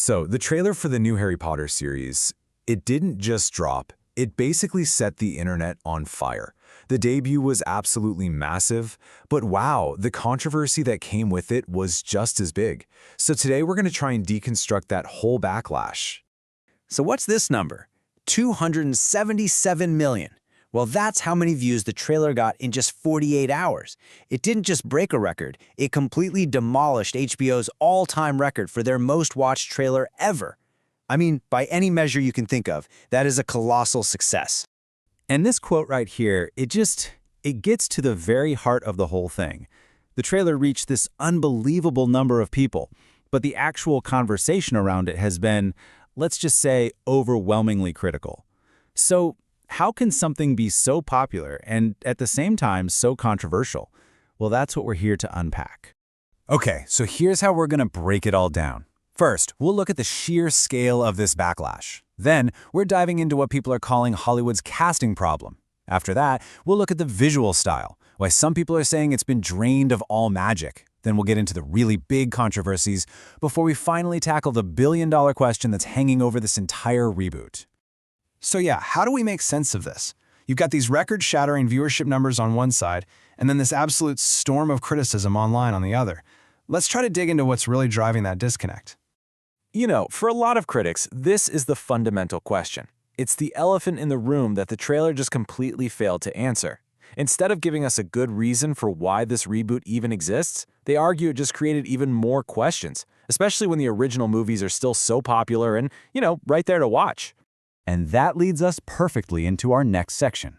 So, the trailer for the new Harry Potter series, it didn't just drop, it basically set the internet on fire. The debut was absolutely massive, but wow, the controversy that came with it was just as big. So today we're going to try and deconstruct that whole backlash. So what's this number? 277 million. Well, that's how many views the trailer got in just 48 hours. It didn't just break a record, it completely demolished HBO's all-time record for their most-watched trailer ever. I mean, by any measure you can think of, that is a colossal success. And this quote right here, it gets to the very heart of the whole thing. The trailer reached this unbelievable number of people, but the actual conversation around it has been, let's just say, overwhelmingly critical. So, how can something be so popular and at the same time so controversial? Well, that's what we're here to unpack. Okay, so here's how we're going to break it all down. First, we'll look at the sheer scale of this backlash. Then, we're diving into what people are calling Hollywood's casting problem. After that, we'll look at the visual style, why some people are saying it's been drained of all magic. Then we'll get into the really big controversies before we finally tackle the billion-dollar question that's hanging over this entire reboot. So yeah, how do we make sense of this? You've got these record-shattering viewership numbers on one side, and then this absolute storm of criticism online on the other. Let's try to dig into what's really driving that disconnect. You know, for a lot of critics, this is the fundamental question. It's the elephant in the room that the trailer just completely failed to answer. Instead of giving us a good reason for why this reboot even exists, they argue it just created even more questions, especially when the original movies are still so popular and, right there to watch. And that leads us perfectly into our next section.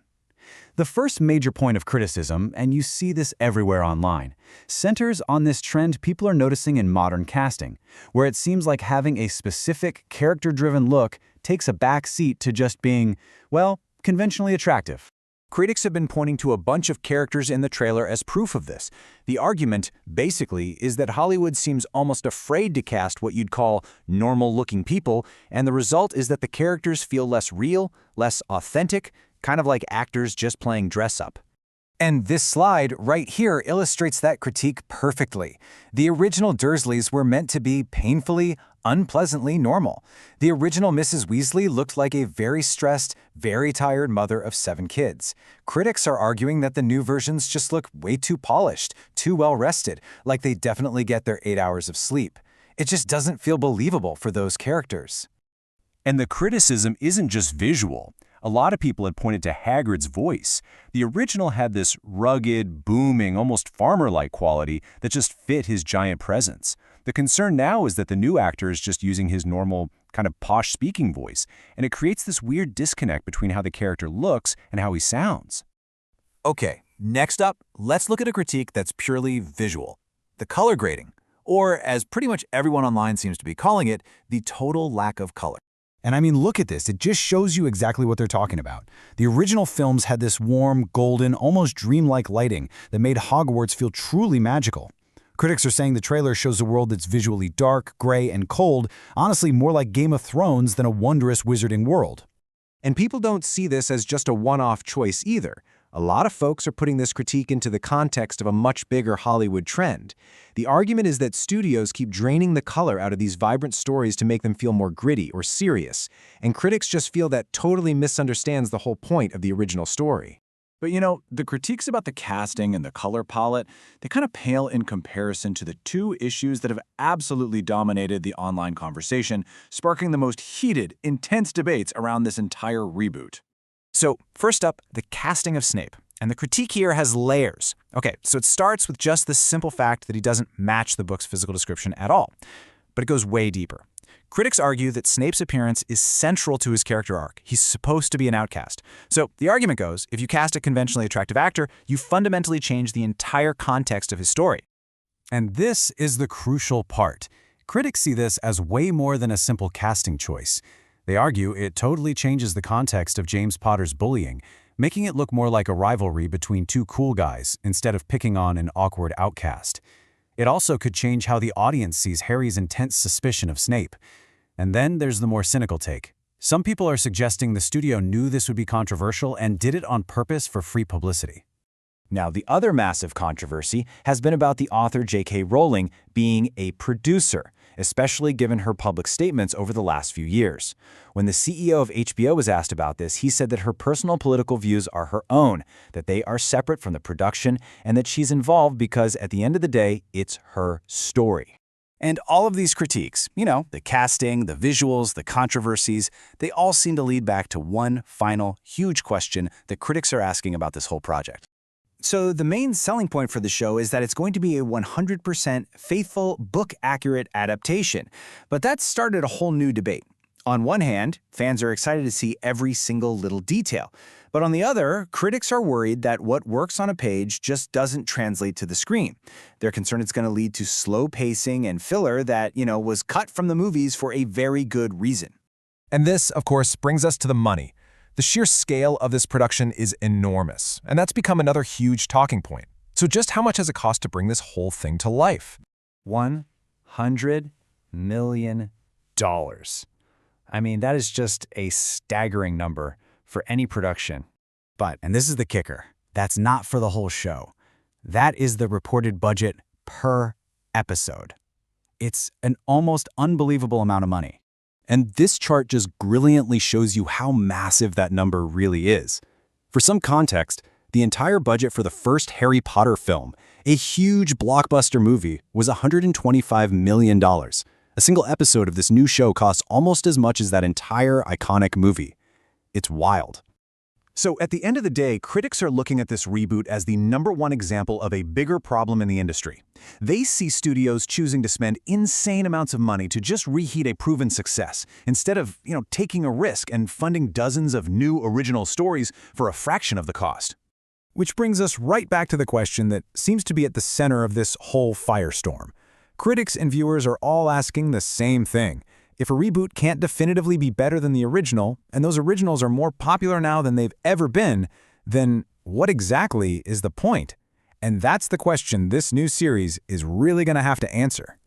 The first major point of criticism, and you see this everywhere online, centers on this trend people are noticing in modern casting, where it seems like having a specific, character-driven look takes a back seat to just being, well, conventionally attractive. Critics have been pointing to a bunch of characters in the trailer as proof of this. The argument, basically, is that Hollywood seems almost afraid to cast what you'd call normal-looking people, and the result is that the characters feel less real, less authentic, kind of like actors just playing dress-up. And this slide right here illustrates that critique perfectly. The original Dursleys were meant to be painfully, unpleasantly normal. The original Mrs. Weasley looked like a very stressed, very tired mother of 7 kids. Critics are arguing that the new versions just look way too polished, too well-rested, like they definitely get their 8 hours of sleep. It just doesn't feel believable for those characters. And the criticism isn't just visual. A lot of people had pointed to Hagrid's voice. The original had this rugged, booming, almost farmer-like quality that just fit his giant presence. The concern now is that the new actor is just using his normal, kind of posh speaking voice, and it creates this weird disconnect between how the character looks and how he sounds. Okay, next up, let's look at a critique that's purely visual. The color grading, or as pretty much everyone online seems to be calling it, the total lack of color. And I mean, look at this. It just shows you exactly what they're talking about. The original films had this warm, golden, almost dreamlike lighting that made Hogwarts feel truly magical. Critics are saying the trailer shows a world that's visually dark, gray, and cold, honestly more like Game of Thrones than a wondrous wizarding world. And people don't see this as just a one-off choice either. A lot of folks are putting this critique into the context of a much bigger Hollywood trend. The argument is that studios keep draining the color out of these vibrant stories to make them feel more gritty or serious, and critics just feel that totally misunderstands the whole point of the original story. But the critiques about the casting and the color palette, they kind of pale in comparison to the two issues that have absolutely dominated the online conversation, sparking the most heated, intense debates around this entire reboot. So, first up, the casting of Snape. And the critique here has layers. Okay, so it starts with just the simple fact that he doesn't match the book's physical description at all. But it goes way deeper. Critics argue that Snape's appearance is central to his character arc. He's supposed to be an outcast. So the argument goes, if you cast a conventionally attractive actor, you fundamentally change the entire context of his story. And this is the crucial part. Critics see this as way more than a simple casting choice. They argue it totally changes the context of James Potter's bullying, making it look more like a rivalry between two cool guys instead of picking on an awkward outcast. It also could change how the audience sees Harry's intense suspicion of Snape. And then there's the more cynical take. Some people are suggesting the studio knew this would be controversial and did it on purpose for free publicity. Now, the other massive controversy has been about the author J.K. Rowling being a producer. especially given her public statements over the last few years. When the CEO of HBO was asked about this, he said that her personal political views are her own, that they are separate from the production, and that she's involved because, at the end of the day, it's her story. And all of these critiques, the casting, the visuals, the controversies, they all seem to lead back to one final, huge question that critics are asking about this whole project. So the main selling point for the show is that it's going to be a 100% faithful, book-accurate adaptation. But that started a whole new debate. On one hand, fans are excited to see every single little detail. But on the other, critics are worried that what works on a page just doesn't translate to the screen. They're concerned it's going to lead to slow pacing and filler that, was cut from the movies for a very good reason. And this, of course, brings us to the money. The sheer scale of this production is enormous, and that's become another huge talking point. So just how much has it cost to bring this whole thing to life? $100 million. I mean, that is just a staggering number for any production. But, and this is the kicker, that's not for the whole show. That is the reported budget per episode. It's an almost unbelievable amount of money. And this chart just brilliantly shows you how massive that number really is. For some context, the entire budget for the first Harry Potter film, a huge blockbuster movie, was $125 million. A single episode of this new show costs almost as much as that entire iconic movie. It's wild. So at the end of the day, critics are looking at this reboot as the #1 example of a bigger problem in the industry. They see studios choosing to spend insane amounts of money to just reheat a proven success, instead of, taking a risk and funding dozens of new original stories for a fraction of the cost. Which brings us right back to the question that seems to be at the center of this whole firestorm. Critics and viewers are all asking the same thing. If a reboot can't definitively be better than the original, and those originals are more popular now than they've ever been, then what exactly is the point? And that's the question this new series is really going to have to answer.